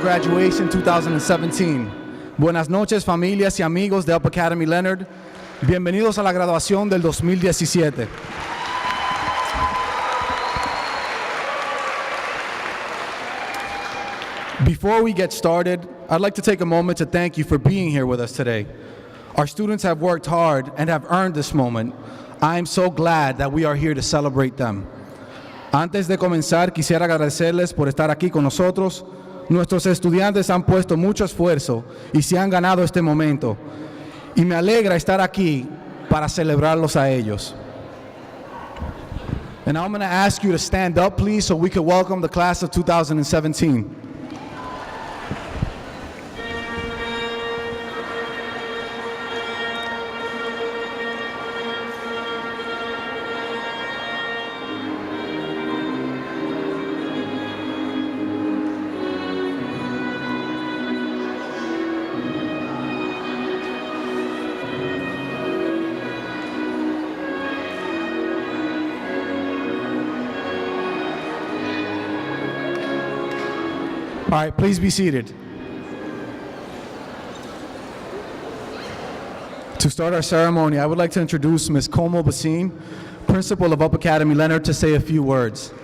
graduation 2017. Buenas noches, familias y amigos de UP Academy Leonard. Bienvenidos a la graduación del 2017. Before we get started, I'd like to take a moment to thank you for being here with us today. Our students have worked hard and have earned this moment. I am so glad that we are here to celebrate them. Antes de comenzar, quisiera agradecerles por estar aquí con nosotros. Nuestros estudiantes han puesto mucho esfuerzo y se han ganado este momento. Y me alegra estar aquí para celebrarlos a ellos. And I'm going to ask you to stand up, please, so we can welcome the class of 2017. All right, please be seated. To start our ceremony, I would like to introduce Ms. Como Basin, Principal of UP Academy Leonard, to say a few words.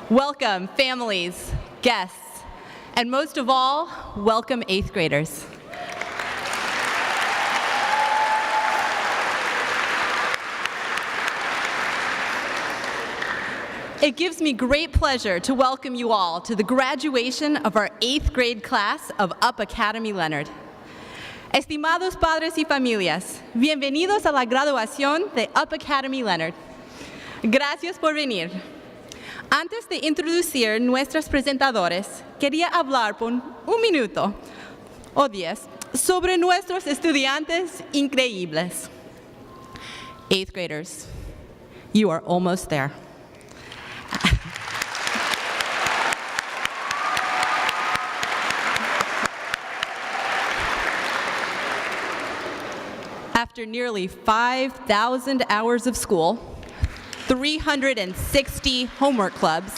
Welcome, families, guests, and most of all, welcome 8th graders. It gives me great pleasure to welcome you all to the graduation of our 8th grade class of UP Academy Leonard. Estimados padres y familias, bienvenidos a la graduación de UP Academy Leonard. Gracias por venir. Antes de introducir nuestros presentadores, quería hablar por un minuto o 10 sobre nuestros estudiantes increíbles. 8th graders, you are almost there. After nearly 5,000 hours of school, 360 homework clubs,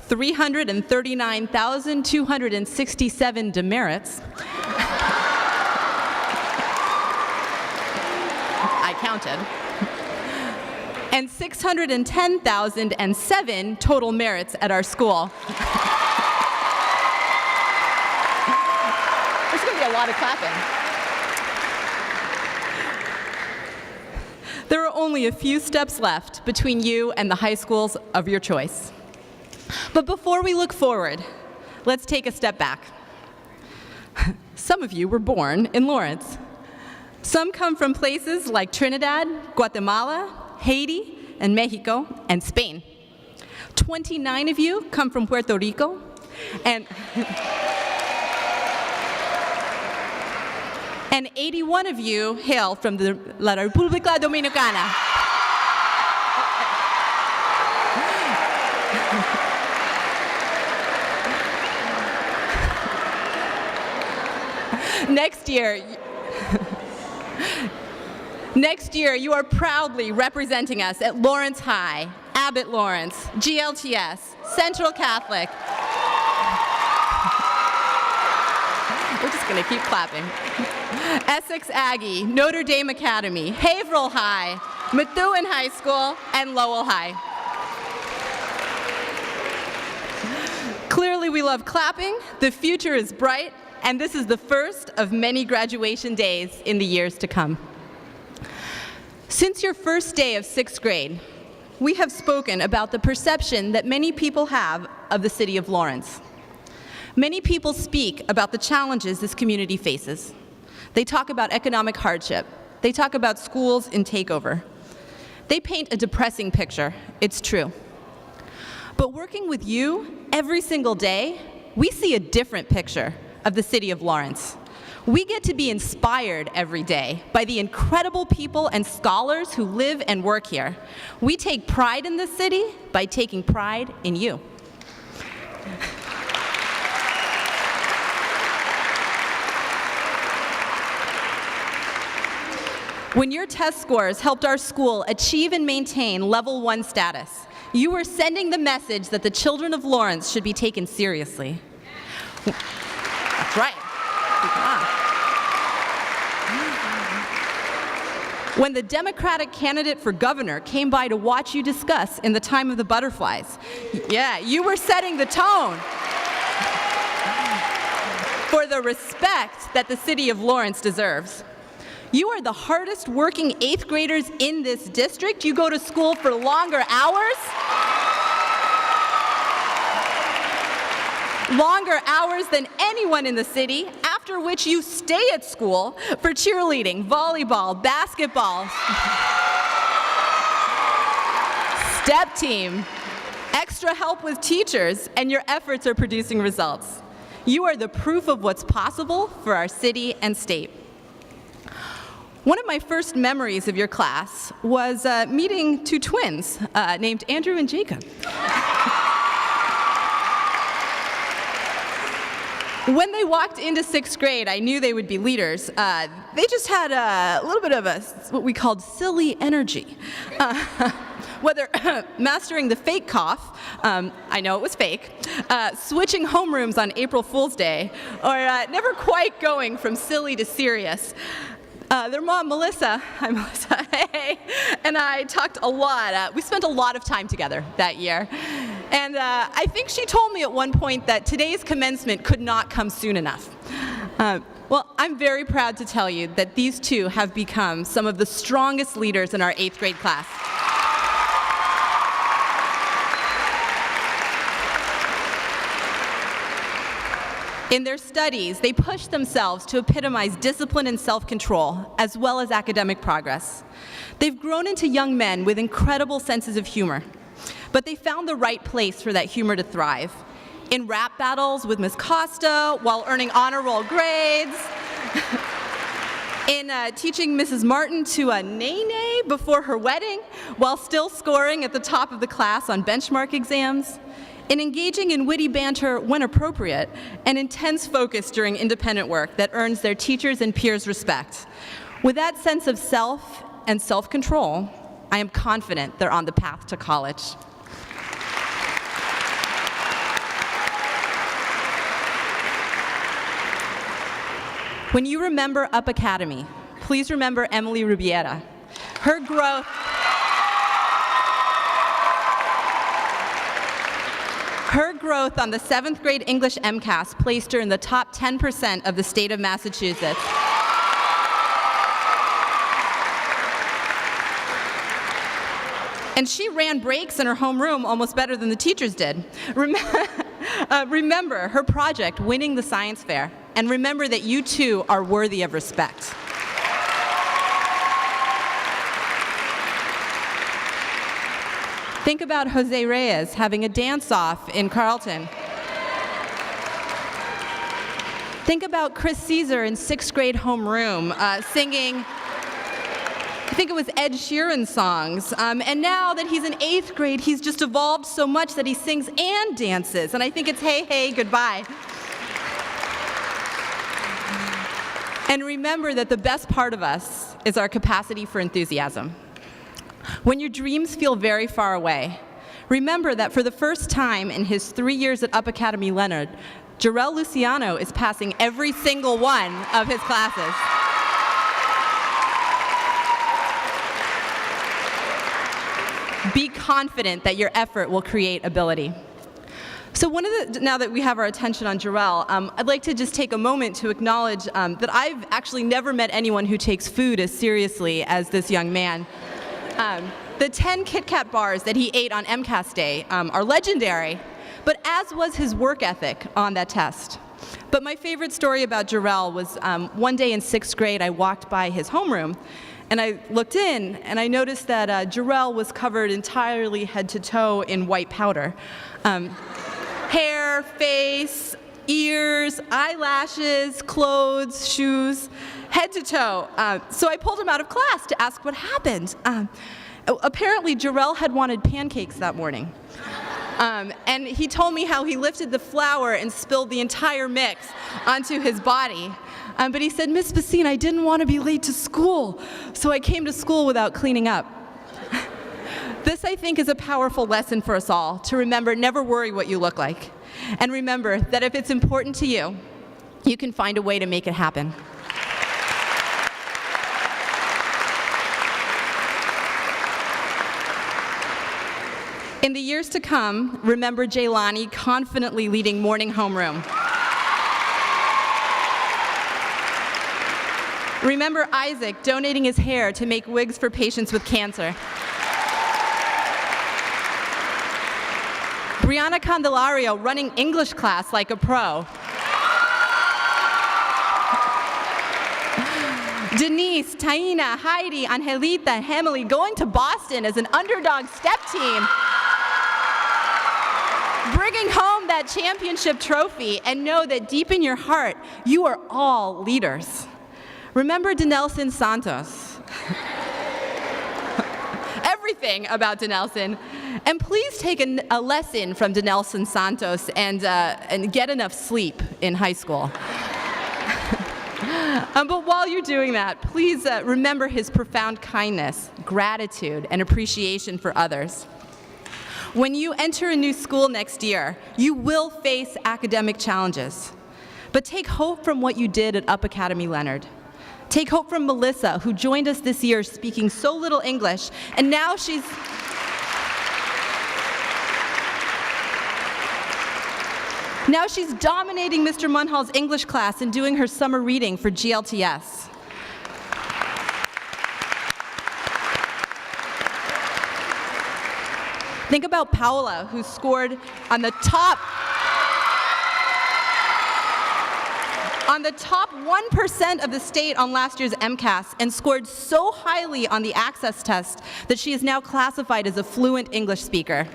$339,267 demerits. I counted. And 610,007 total merits at our school. There's going to be a lot of clapping. There are only a few steps left between you and the high schools of your choice. But before we look forward, let's take a step back. Some of you were born in Lawrence. Some come from places like Trinidad, Guatemala, Haiti, and Mexico, and Spain. 29 of you come from Puerto Rico, and 81 of you hail from la República Dominicana. Next year, you are proudly representing us at Lawrence High, Abbott Lawrence, GLTS, Central Catholic. We're just going to keep clapping. Essex Aggie, Notre Dame Academy, Haverhill High, Methuen High School, and Lowell High. Clearly we love clapping, the future is bright, and this is the first of many graduation days in the years to come. Since your first day of 6th grade, we have spoken about the perception that many people have of the city of Lawrence. Many people speak about the challenges this community faces. They talk about economic hardship. They talk about schools in takeover. They paint a depressing picture, it's true. But working with you every single day, we see a different picture of the city of Lawrence. We get to be inspired every day by the incredible people and scholars who live and work here. We take pride in this city by taking pride in you. When your test scores helped our school achieve and maintain Level 1 status, you were sending the message that the children of Lawrence should be taken seriously. That's right. When the Democratic candidate for governor came by to watch you discuss in the time of the butterflies, yeah, you were setting the tone for the respect that the city of Lawrence deserves. You are the hardest working 8th graders in this district. You go to school for longer hours. Longer hours than anyone in the city, after which you stay at school for cheerleading, volleyball, basketball, step team, extra help with teachers, and your efforts are producing results. You are the proof of what's possible for our city and state. One of my first memories of your class was meeting two twins named Andrew and Jacob. When they walked into 6th grade, I knew they would be leaders. They just had a little bit of what we called silly energy. Whether mastering the fake cough, I know it was fake, switching homerooms on April Fool's Day, or never quite going from silly to serious. Their mom, Melissa, hi Melissa, hey, and I talked a lot. We spent a lot of time together that year. And I think she told me at one point that today's commencement could not come soon enough. Well, I'm very proud to tell you that these two have become some of the strongest leaders in our 8th grade class. In their studies, they push themselves to epitomize discipline and self-control, as well as academic progress. They've grown into young men with incredible senses of humor, but they found the right place for that humor to thrive. In rap battles with Miss Costa, while earning honor roll grades, in teaching Mrs. Martin to a nay-nay before her wedding, while still scoring at the top of the class on benchmark exams, in engaging in witty banter when appropriate, and intense focus during independent work that earns their teachers and peers respect. With that sense of self and self-control, I am confident they're on the path to college. When you remember UP Academy, please remember Emily Rubiera. Her growth on the 7th grade English MCAS placed her in the top 10% of the state of Massachusetts. And she ran breaks in her homeroom almost better than the teachers did. Remember her project, winning the science fair, and remember that you too are worthy of respect. Think about Jose Reyes having a dance-off in Carlton. Think about Chris Caesar in 6th grade homeroom singing, I think it was Ed Sheeran songs. And now that he's in 8th grade, he's just evolved so much that he sings and dances. And I think it's hey, hey, goodbye. And remember that the best part of us is our capacity for enthusiasm. When your dreams feel very far away, remember that for the first time in his 3 years at UP Academy Leonard, Jarrell Luciano is passing every single one of his classes. Be confident that your effort will create ability. So now that we have our attention on Jarrell, I'd like to just take a moment to acknowledge that I've actually never met anyone who takes food as seriously as this young man. The 10 Kit Kat bars that he ate on MCAS Day are legendary, but as was his work ethic on that test. But my favorite story about Jarrell was one day in 6th grade, I walked by his homeroom, and I looked in, and I noticed that Jarrell was covered entirely head to toe in white powder. Hair, face, ears, eyelashes, clothes, shoes, head to toe. So I pulled him out of class to ask what happened. Apparently, Jarrell had wanted pancakes that morning. And he told me how he lifted the flour and spilled the entire mix onto his body. But he said, Miss Basine, I didn't want to be late to school, so I came to school without cleaning up. This, I think, is a powerful lesson for us all, to remember, never worry what you look like. And remember that if it's important to you, you can find a way to make it happen. In the years to come, remember Jaylani confidently leading morning homeroom. Remember Isaac donating his hair to make wigs for patients with cancer. Brianna Candelario running English class like a pro. Denise, Taina, Heidi, Angelita, Emily going to Boston as an underdog step team. Bringing home that championship trophy, and know that deep in your heart, you are all leaders. Remember Denelson Santos. Everything about Denelson. And please take a lesson from Denelson Santos and get enough sleep in high school. But while you're doing that, please remember his profound kindness, gratitude, and appreciation for others. When you enter a new school next year, you will face academic challenges. But take hope from what you did at UP Academy Leonard. Take hope from Melissa, who joined us this year speaking so little English, and now she's dominating Mr. Munhall's English class and doing her summer reading for GLTS. Think about Paola, who scored on the top 1% of the state on last year's MCAS and scored so highly on the access test that she is now classified as a fluent English speaker.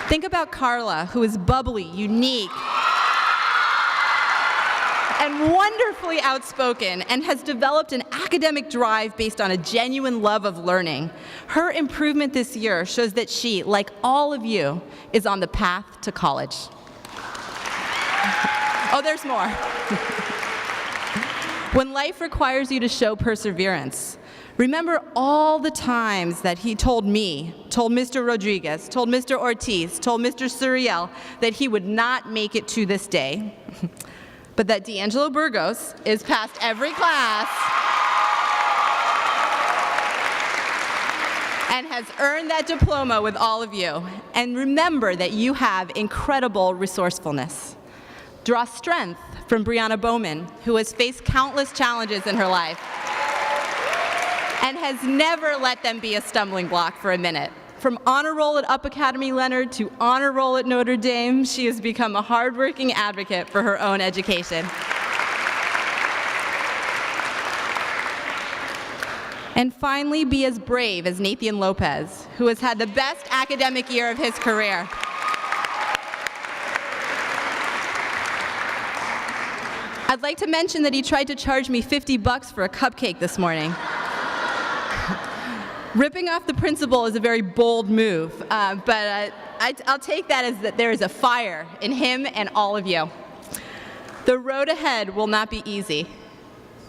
Think about Carla, who is bubbly, unique, and wonderfully outspoken, and has developed an academic drive based on a genuine love of learning. Her improvement this year shows that she, like all of you, is on the path to college. Oh, there's more. When life requires you to show perseverance, remember all the times that he told me, told Mr. Rodriguez, told Mr. Ortiz, told Mr. Suriel that he would not make it to this day. But that D'Angelo Burgos is past every class and has earned that diploma with all of you. And remember that you have incredible resourcefulness. Draw strength from Brianna Bowman, who has faced countless challenges in her life and has never let them be a stumbling block for a minute. From honor roll at UP Academy Leonard to honor roll at Notre Dame, she has become a hardworking advocate for her own education. And finally, be as brave as Nathan Lopez, who has had the best academic year of his career. I'd like to mention that he tried to charge me $50 for a cupcake this morning. Ripping off the principal is a very bold move, but I'll take that as that there is a fire in him and all of you. The road ahead will not be easy,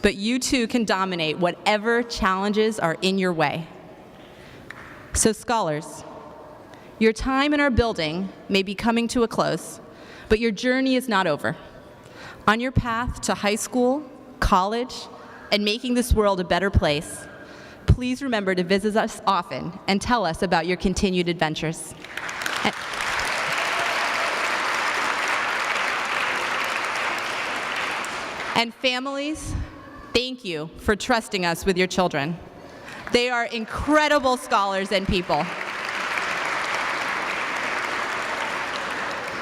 but you too can dominate whatever challenges are in your way. So scholars, your time in our building may be coming to a close, but your journey is not over. On your path to high school, college, and making this world a better place, please remember to visit us often and tell us about your continued adventures. And families, thank you for trusting us with your children. They are incredible scholars and people.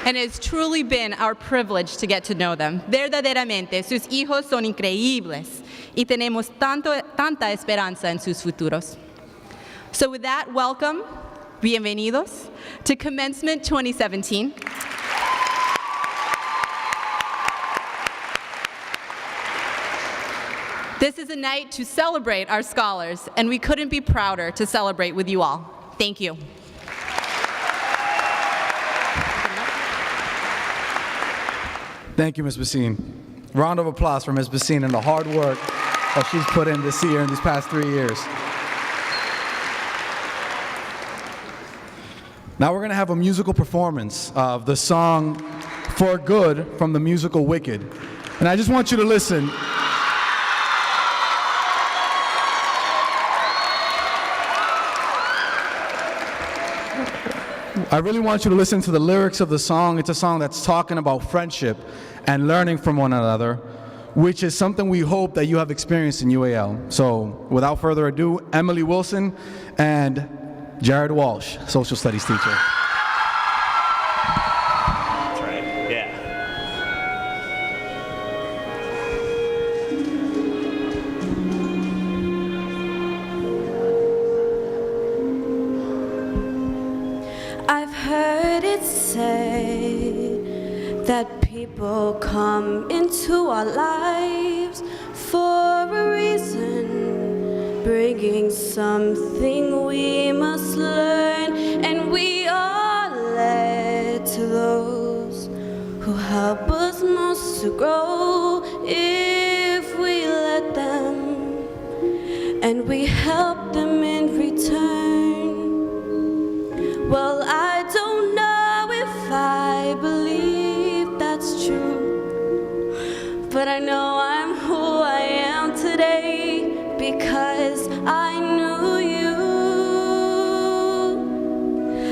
And it's truly been our privilege to get to know them. Verdaderamente, sus hijos son increíbles y tenemos tanta esperanza en sus futuros. So with that, welcome bienvenidos to Commencement 2017. This is a night to celebrate our scholars, and we couldn't be prouder to celebrate with you all. Thank you. Thank you, Ms. Bassine. Round of applause for Ms. Bassine and the hard work that she's put in this year and these past 3 years. Now we're going to have a musical performance of the song For Good from the musical Wicked. And I just want you to listen. I really want you to listen to the lyrics of the song. It's a song that's talking about friendship and learning from one another, which is something we hope that you have experienced in UAL. So without further ado, Emily Wilson and Jared Walsh, social studies teacher. That's right, yeah. I've heard it say that people come into our lives for a reason, bringing something we must learn, and we are led to those who help us most to grow if we let them, and we help them in return. Well, I don't know if I believe that's true, but I know I'm who I am today because I knew you.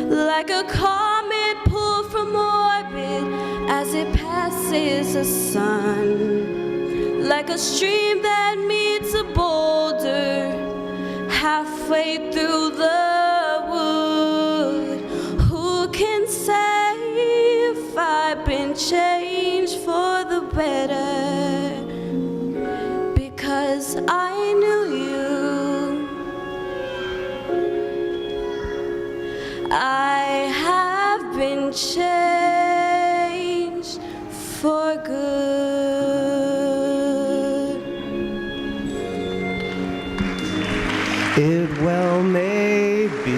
Like a comet pulled from orbit as it passes the sun, like a stream that meets a boulder halfway through the wood. Who can say if I've been changed for the better? Because I knew you. I have been changed for good. It well may be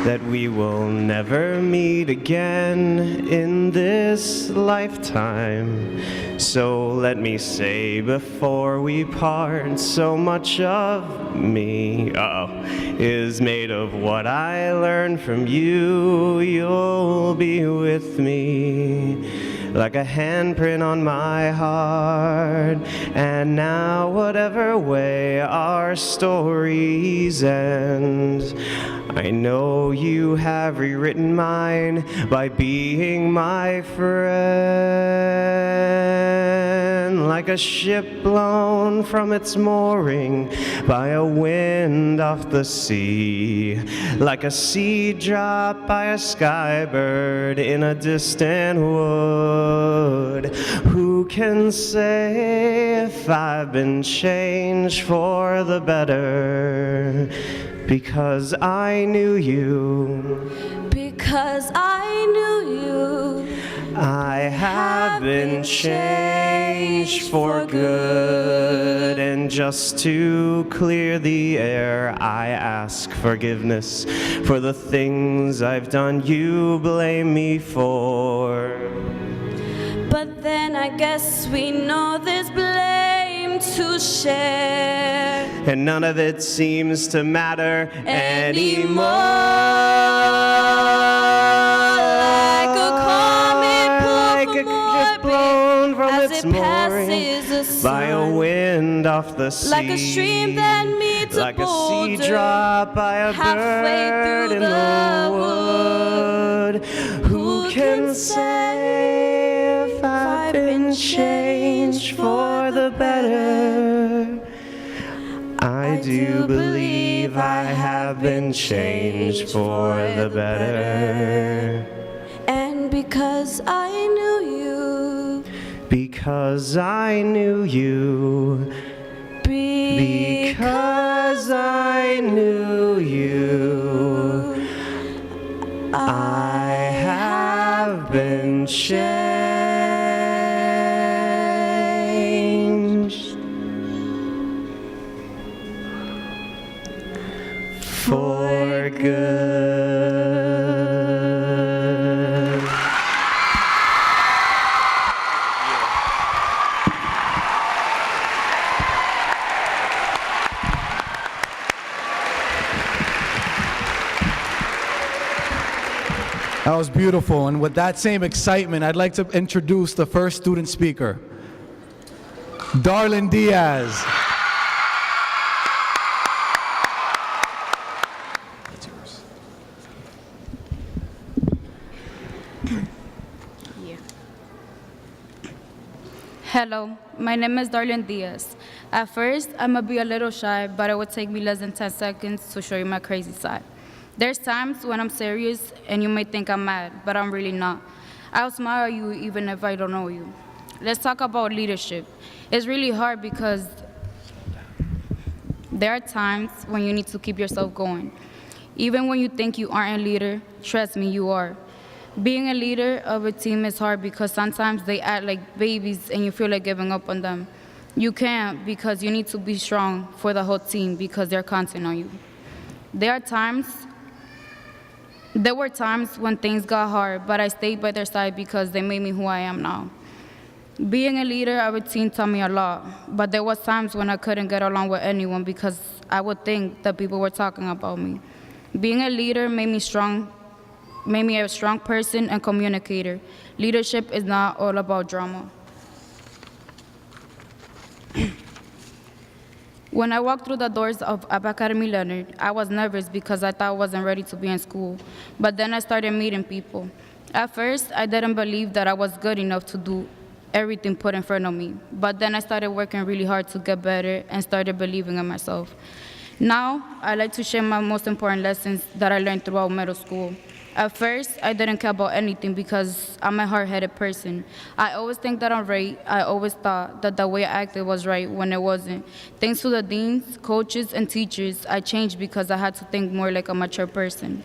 that we will never meet again in this lifetime. So let me say before we part, so much of me is made of what I learned from you. You'll be with me like a handprint on my heart. And now whatever way our stories end, I know you have rewritten mine by being my friend. Like a ship blown from its mooring by a wind off the sea, like a seed dropped by a skybird in a distant wood. Who can say if I've been changed for the better? Because I knew you. Because I knew you. I have been changed for good. And just to clear the air, I ask forgiveness for the things I've done you blame me for. But then I guess we know there's blame to share. And none of it seems to matter anymore. Like a comet blown from as its it passes the sun, by a wind off the sea, like a stream that meets like a boulder, a sea drop by a bird in the wood. Who can say if I've been changed for the better? I do believe I have been changed for the better. And because I knew you, because I knew you, because I knew you. I have been changed for good. That was beautiful, and with that same excitement, I'd like to introduce the first student speaker, Darlene Diaz. Hello, my name is Darlene Diaz. At first, I might be a little shy, but it would take me less than 10 seconds to show you my crazy side. There's times when I'm serious and you may think I'm mad, but I'm really not. I'll smile at you even if I don't know you. Let's talk about leadership. It's really hard because there are times when you need to keep yourself going. Even when you think you aren't a leader, trust me, you are. Being a leader of a team is hard because sometimes they act like babies and you feel like giving up on them. You can't because you need to be strong for the whole team because they're counting on you. There were times when things got hard, but I stayed by their side because they made me who I am now. Being a leader of a team taught me a lot, but there was times when I couldn't get along with anyone because I would think that people were talking about me. Being a leader made me a strong person and communicator. Leadership is not all about drama. When I walked through the doors of UP Academy Leonard, I was nervous because I thought I wasn't ready to be in school. But then I started meeting people. At first, I didn't believe that I was good enough to do everything put in front of me. But then I started working really hard to get better and started believing in myself. Now, I like to share my most important lessons that I learned throughout middle school. At first, I didn't care about anything because I'm a hard-headed person. I always think that I'm right. I always thought that the way I acted was right when it wasn't. Thanks to the deans, coaches, and teachers, I changed because I had to think more like a mature person.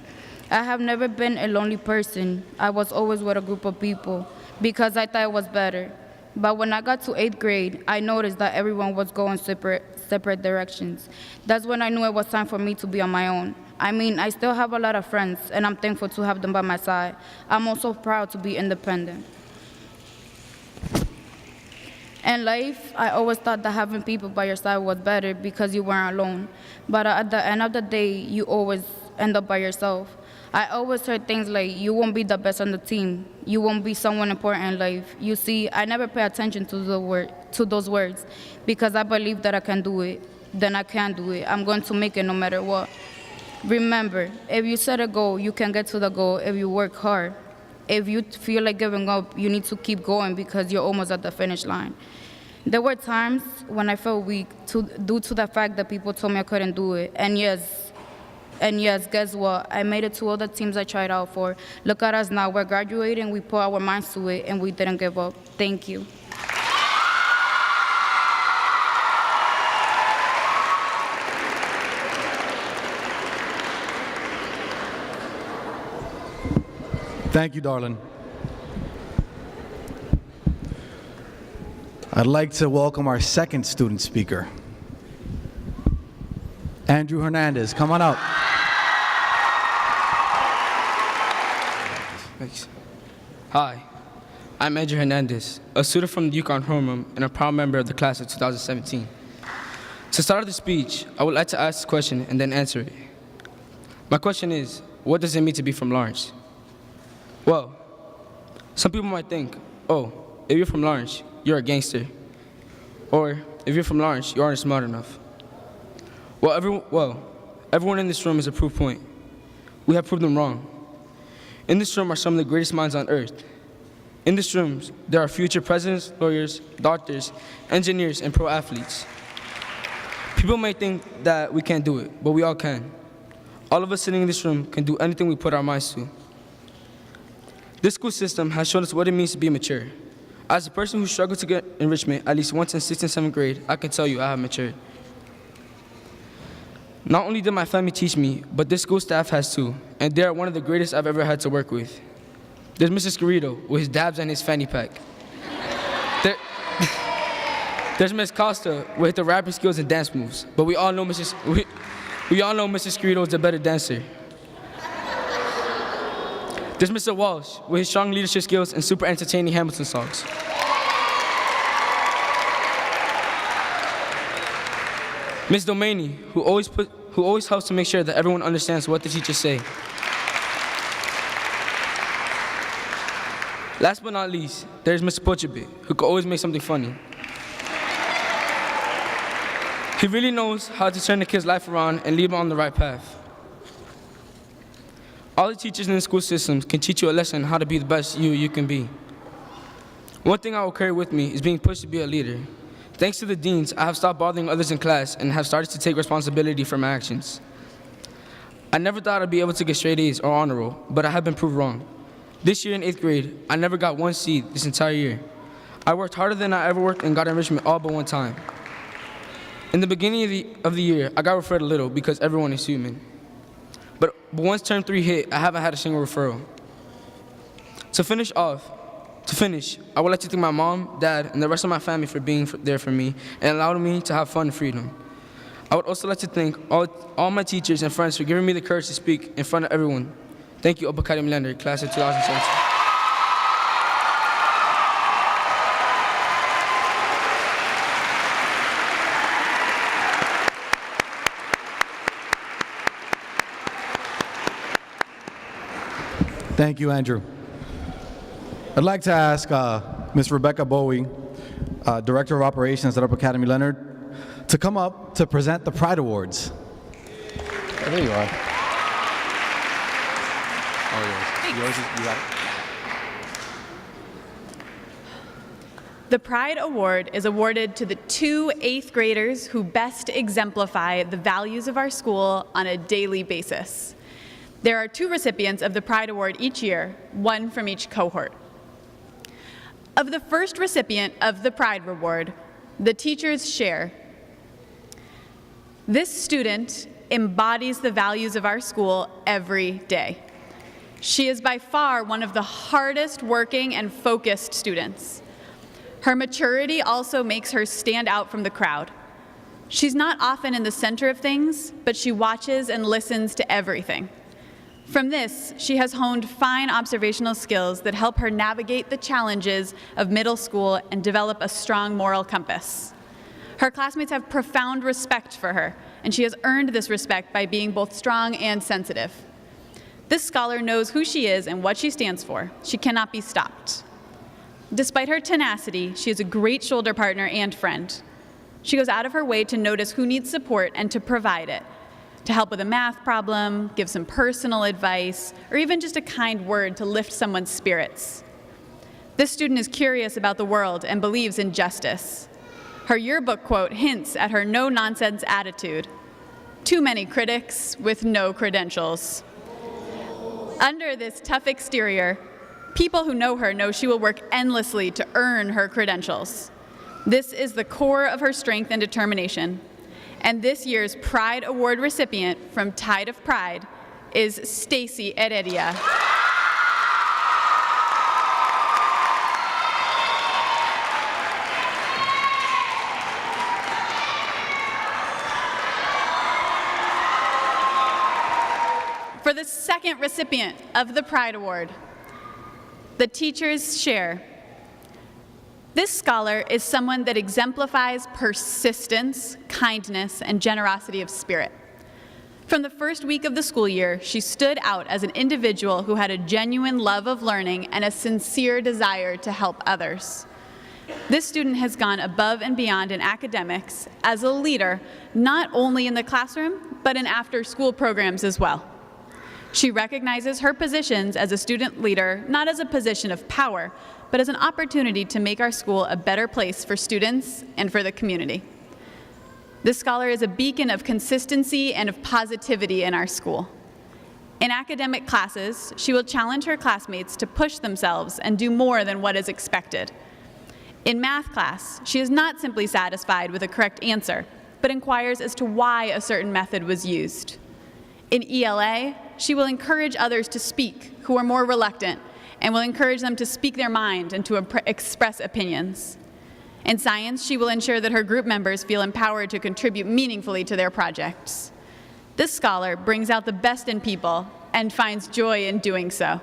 I have never been a lonely person. I was always with a group of people because I thought it was better. But when I got to 8th grade, I noticed that everyone was going separate directions. That's when I knew it was time for me to be on my own. I mean, I still have a lot of friends, and I'm thankful to have them by my side. I'm also proud to be independent. In life, I always thought that having people by your side was better because you weren't alone. But at the end of the day, you always end up by yourself. I always heard things like, you won't be the best on the team. You won't be someone important in life. You see, I never pay attention to those words because I believe that I can do it. Then I can do it. I'm going to make it no matter what. Remember, if you set a goal, you can get to the goal if you work hard. If you feel like giving up, you need to keep going because you're almost at the finish line. There were times when I felt weak due to the fact that people told me I couldn't do it. And yes, guess what? I made it to all the teams I tried out for. Look at us now. We're graduating. We put our minds to it, and we didn't give up. Thank you. Thank you, Darlene. I'd like to welcome our second student speaker, Andrew Hernandez. Come on up. Thanks. Hi, I'm Andrew Hernandez, a student from the Yukon homeroom and a proud member of the class of 2017. To start the speech, I would like to ask a question and then answer it. My question is, what does it mean to be from Lawrence? Well, some people might think, oh, if you're from Lawrence, you're a gangster. Or if you're from Lawrence, you aren't smart enough. Well, everyone in this room is a proof point. We have proved them wrong. In this room are some of the greatest minds on earth. In this room, there are future presidents, lawyers, doctors, engineers, and pro athletes. People may think that we can't do it, but we all can. All of us sitting in this room can do anything we put our minds to. This school system has shown us what it means to be mature. As a person who struggled to get enrichment at least once in 6th and 7th grade, I can tell you I have matured. Not only did my family teach me, but this school staff has too, and they are one of the greatest I've ever had to work with. There's Mr. Scarito with his dabs and his fanny pack. There's Ms. Costa with the rapping skills and dance moves, but we all know Mr. Scarito is the better dancer. There's Mr. Walsh with his strong leadership skills and super entertaining Hamilton songs. Ms. Domaney, who always helps to make sure that everyone understands what the teachers say. Last but not least, there's Mr. Pochebe, who can always make something funny. He really knows how to turn the kid's life around and lead them on the right path. All the teachers in the school systems can teach you a lesson on how to be the best you can be. One thing I will carry with me is being pushed to be a leader. Thanks to the deans, I have stopped bothering others in class and have started to take responsibility for my actions. I never thought I'd be able to get straight A's or honor roll, but I have been proved wrong. This year in 8th grade, I never got 1 C this entire year. I worked harder than I ever worked and got enrichment all but one time. In the beginning of the year, I got referred a little because everyone is human. But once term 3 hit, I haven't had a single referral. To finish, I would like to thank my mom, dad, and the rest of my family for being there for me and allowing me to have fun and freedom. I would also like to thank all my teachers and friends for giving me the courage to speak in front of everyone. Thank you, UP Academy Leonard, class of 2017. Thank you, Andrew. I'd like to ask Ms. Rebecca Bowie, Director of Operations at UP Academy Leonard, to come up to present the Pride Awards. Oh, there you are. Oh, yours is, you got it. The Pride Award is awarded to the 2 8th graders who best exemplify the values of our school on a daily basis. There are 2 recipients of the Pride Award each year, 1 from each cohort. Of the first recipient of the Pride Award, the teachers share. This student embodies the values of our school every day. She is by far one of the hardest working and focused students. Her maturity also makes her stand out from the crowd. She's not often in the center of things, but she watches and listens to everything. From this, she has honed fine observational skills that help her navigate the challenges of middle school and develop a strong moral compass. Her classmates have profound respect for her, and she has earned this respect by being both strong and sensitive. This scholar knows who she is and what she stands for. She cannot be stopped. Despite her tenacity, she is a great shoulder partner and friend. She goes out of her way to notice who needs support and to provide it, to help with a math problem, give some personal advice, or even just a kind word to lift someone's spirits. This student is curious about the world and believes in justice. Her yearbook quote hints at her no-nonsense attitude. Too many critics with no credentials. Under this tough exterior, people who know her know she will work endlessly to earn her credentials. This is the core of her strength and determination. And this year's Pride Award recipient from Tide of Pride is Stacy Heredia. For the second recipient of the Pride Award, the teachers share. This scholar is someone that exemplifies persistence, kindness, and generosity of spirit. From the first week of the school year, she stood out as an individual who had a genuine love of learning and a sincere desire to help others. This student has gone above and beyond in academics as a leader, not only in the classroom, but in after-school programs as well. She recognizes her positions as a student leader not as a position of power, but as an opportunity to make our school a better place for students and for the community. This scholar is a beacon of consistency and of positivity in our school. In academic classes, she will challenge her classmates to push themselves and do more than what is expected. In math class, she is not simply satisfied with a correct answer, but inquires as to why a certain method was used. In ELA, she will encourage others to speak who are more reluctant, and will encourage them to speak their mind and to express opinions. In science, she will ensure that her group members feel empowered to contribute meaningfully to their projects. This scholar brings out the best in people and finds joy in doing so.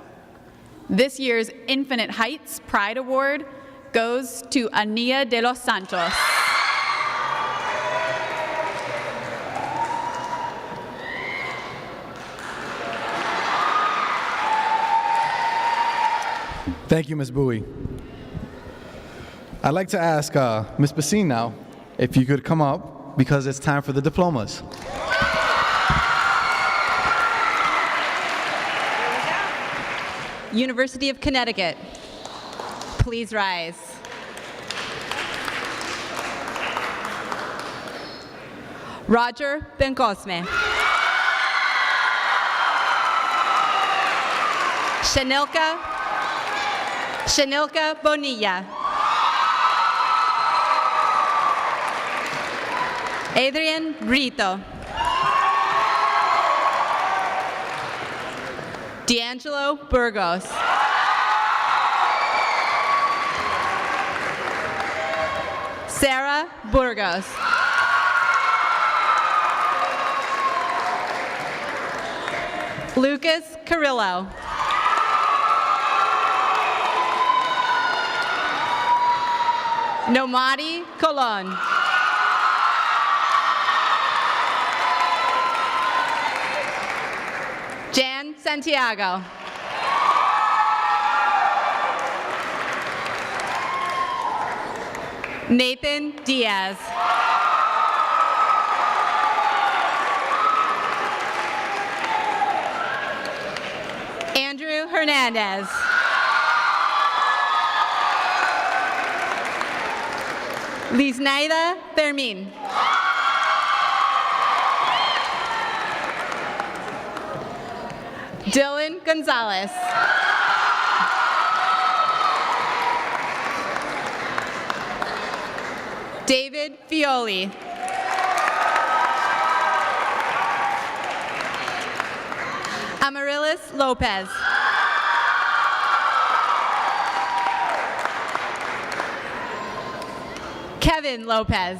This year's Infinite Heights Pride Award goes to Ania de los Santos. Thank you, Ms. Bowie. I'd like to ask Ms. Basine now if you could come up because it's time for the diplomas. University of Connecticut, please rise. Roger Bencosme. Shanilka Bonilla. Adrian Brito. D'Angelo Burgos. Sarah Burgos. Lucas Carrillo. Nomadi Colon. Jan Santiago. Nathan Diaz. Andrew Hernandez. Liznaida Fermin. Dylan Gonzalez. David Fioli. Amaryllis Lopez. Kevin Lopez.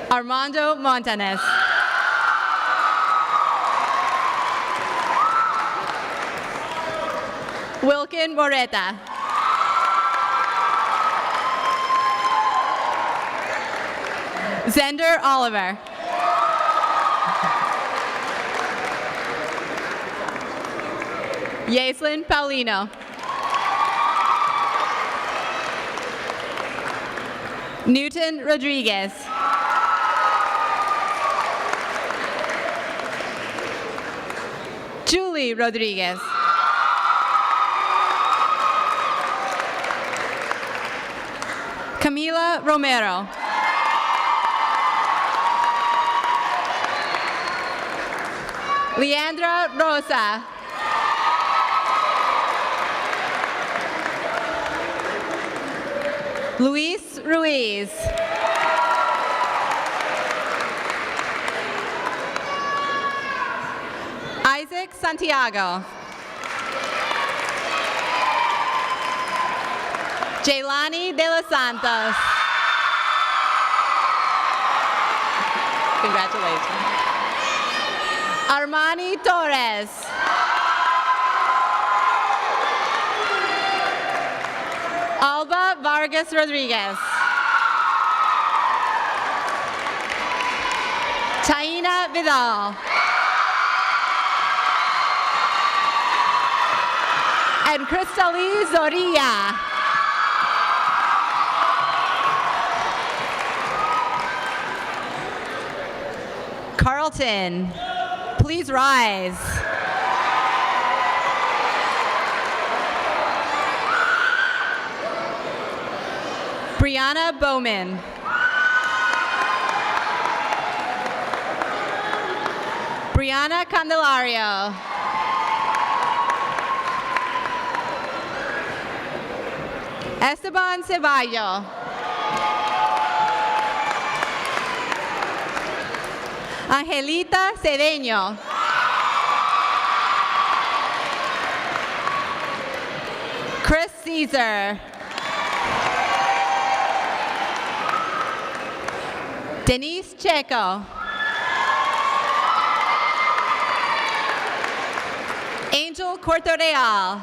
Armando Montanes. Wilkin Moreta. Zender Oliver. Yaslin Paulino. Newton Rodriguez. Julie Rodriguez. Camila Romero. Leandra Rosa. Luis Ruiz. Isaac Santiago. Jaylani De Los Santos. Congratulations. Armani Torres. Alba Vargas Rodriguez. Taina Vidal. And Cristali Zorilla. Carlton, please rise. Brianna Bowman. Brianna Candelario. Esteban Ceballo. Angelita Cedeño. Chris Caesar. Denise Checo. Angel Cortoreal.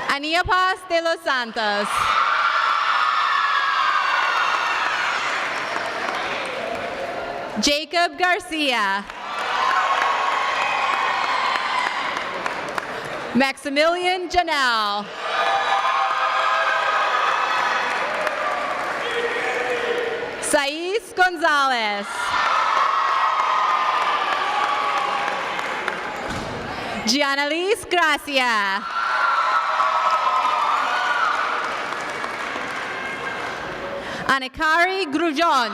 Ania Paz de los Santos. Jacob Garcia. Maximilian Janelle. Saiz Gonzalez. Gianalise Gracia. Anakari Grujon.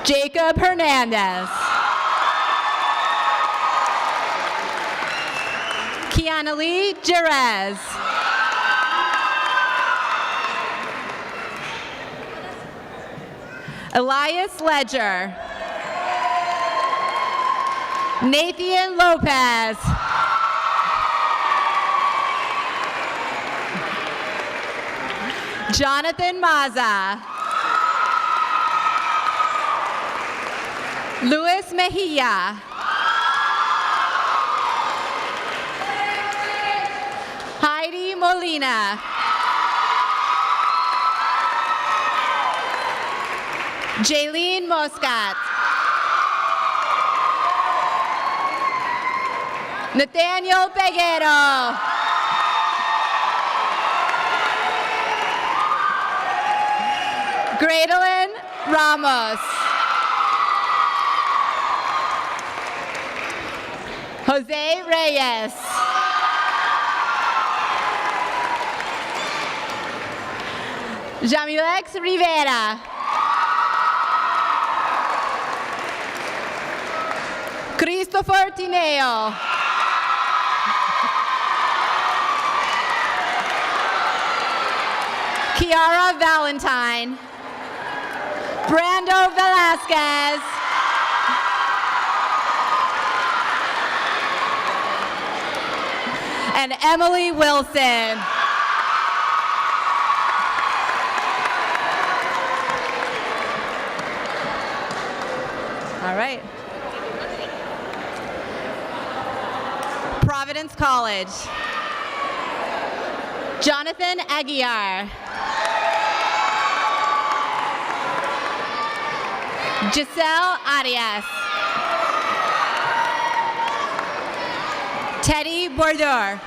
Jacob Hernandez. Kiana Lee Jerez. Elias Ledger. Nathan Lopez. Jonathan Maza. Luis Mejia. Heidi Molina. Jaylene Moscat. Nathaniel Peguero. Gradelyn Ramos. Jose Reyes. Jamilex Rivera. Christopher Tineo. Kiara Valentine. Brando Velasquez. And Emily Wilson. All right. Providence College. Jonathan Aguiar. Giselle Arias. Teddy Bordeaux.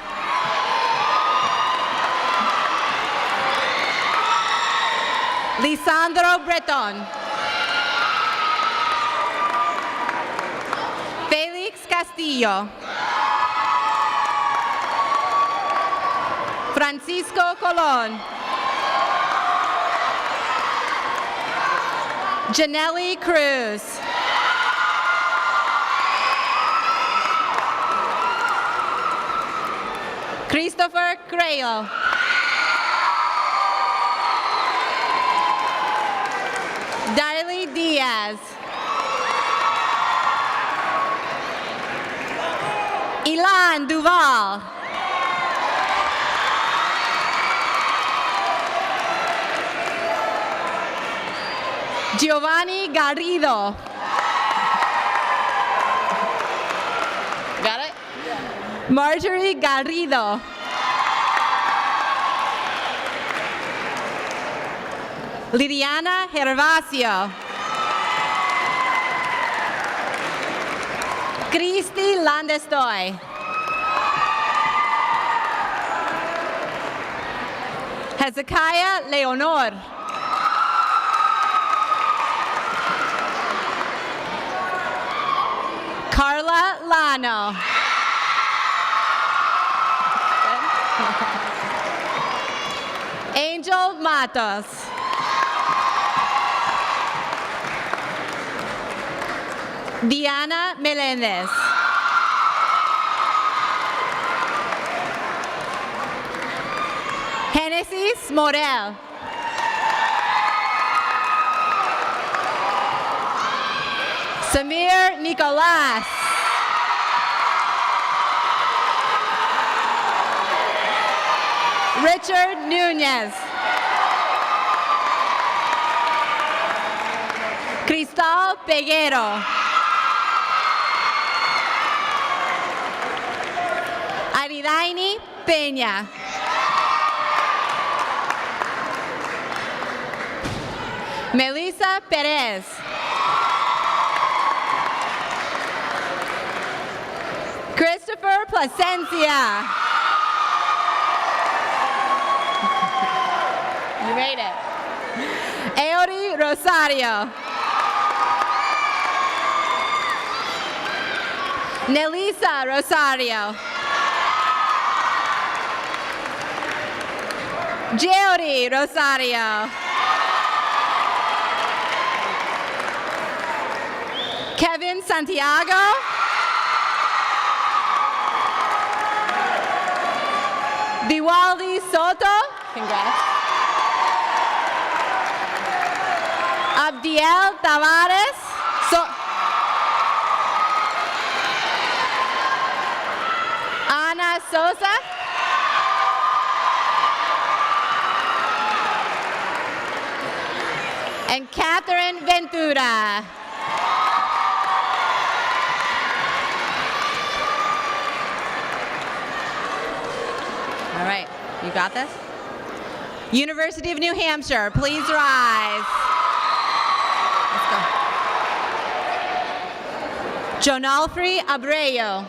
Lisandro Breton. Felix Castillo. Francisco Colon. Janelli Cruz. Christopher Crayo. Darely Diaz. Ilan Duval. Giovanni Garrido. Got it? Marjorie Garrido. Liliana Gervasio. Cristi Landestoy. Hezekiah Leonor. Carla Lano. Angel Matos. Diana Melendez. Genesis Morel. Samir Nicolas. Richard Nunez. Cristal Peguero. Aridaini Peña. Melissa Perez. Christopher Placencia. You made it. Eori Rosario. Nelisa Rosario. Geori Rosario. Kevin Santiago. Diwaldi Soto. Congrats. Abdiel Tavares. Ana Sosa. And Catherine Ventura. All right, you got this? University of New Hampshire, please rise. Let's go. Jonalfrey Abreu.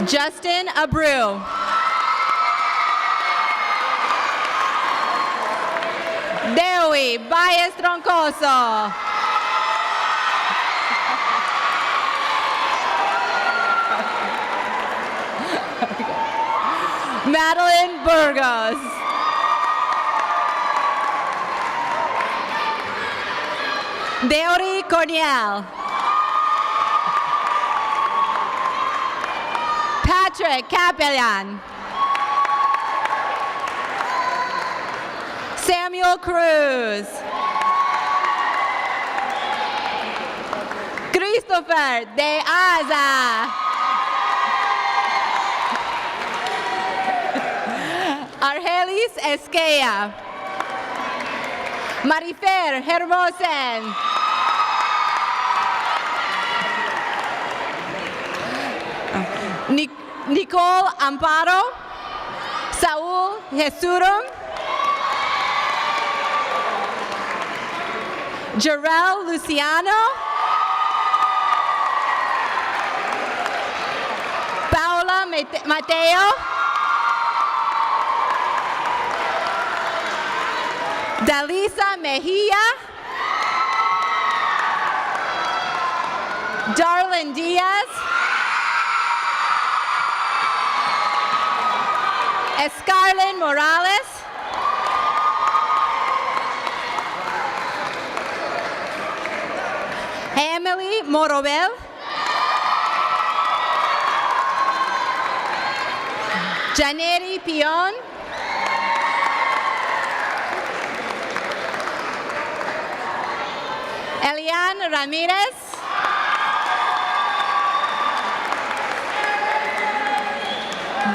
Justin Abreu. Dewi Baez Troncoso. Madeline Burgos. Deori Corniel. Patrick Capellan. Samuel Cruz. Christopher De Aza. Argelis Esquea. Marifer Hermosen. Nicole Amparo. Saúl Jesurum. Jarrell Luciano. Paula Mateo. Dalisa Mejia. Darlene Diaz. Escarlyn Morales. Emily Morobel. Janeri Pion. Elian Ramirez.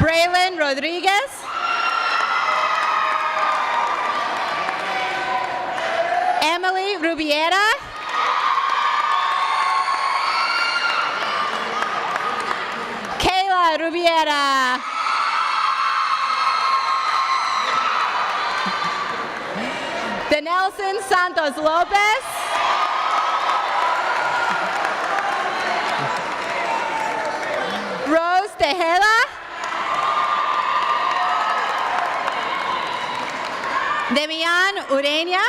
Braylon Rodriguez. Emily Rubiera. Kayla Rubiera. Denelson Santos Lopez. Rose Tejeda. Demian Ureña.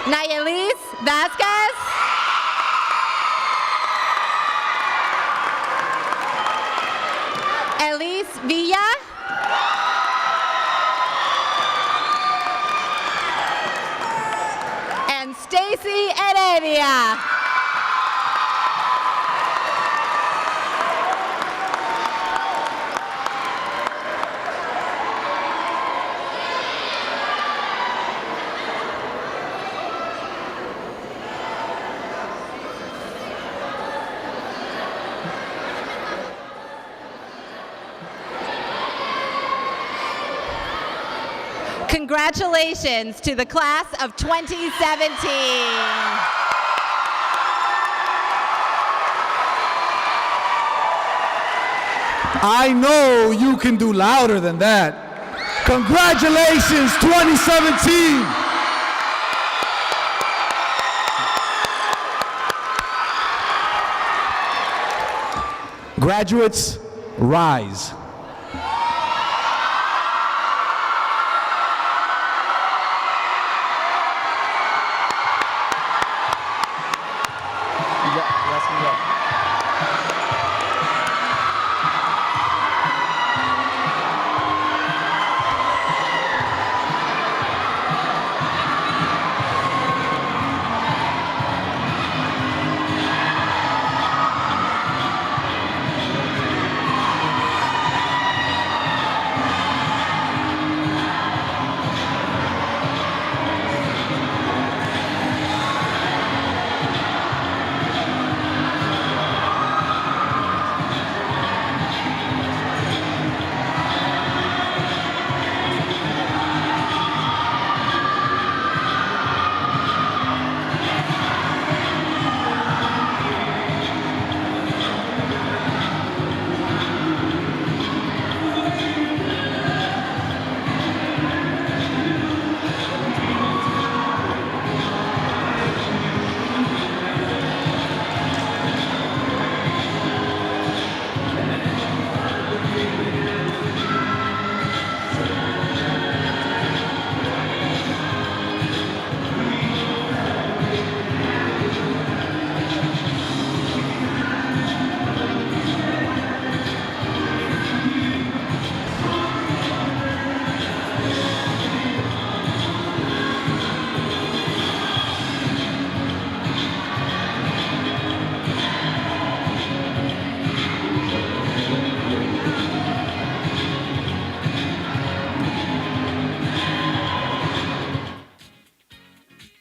Nayelis Vasquez. Elise Villa. And Stacy Heredia. Congratulations to the class of 2017. I know you can do louder than that. Congratulations, 2017! Graduates, rise.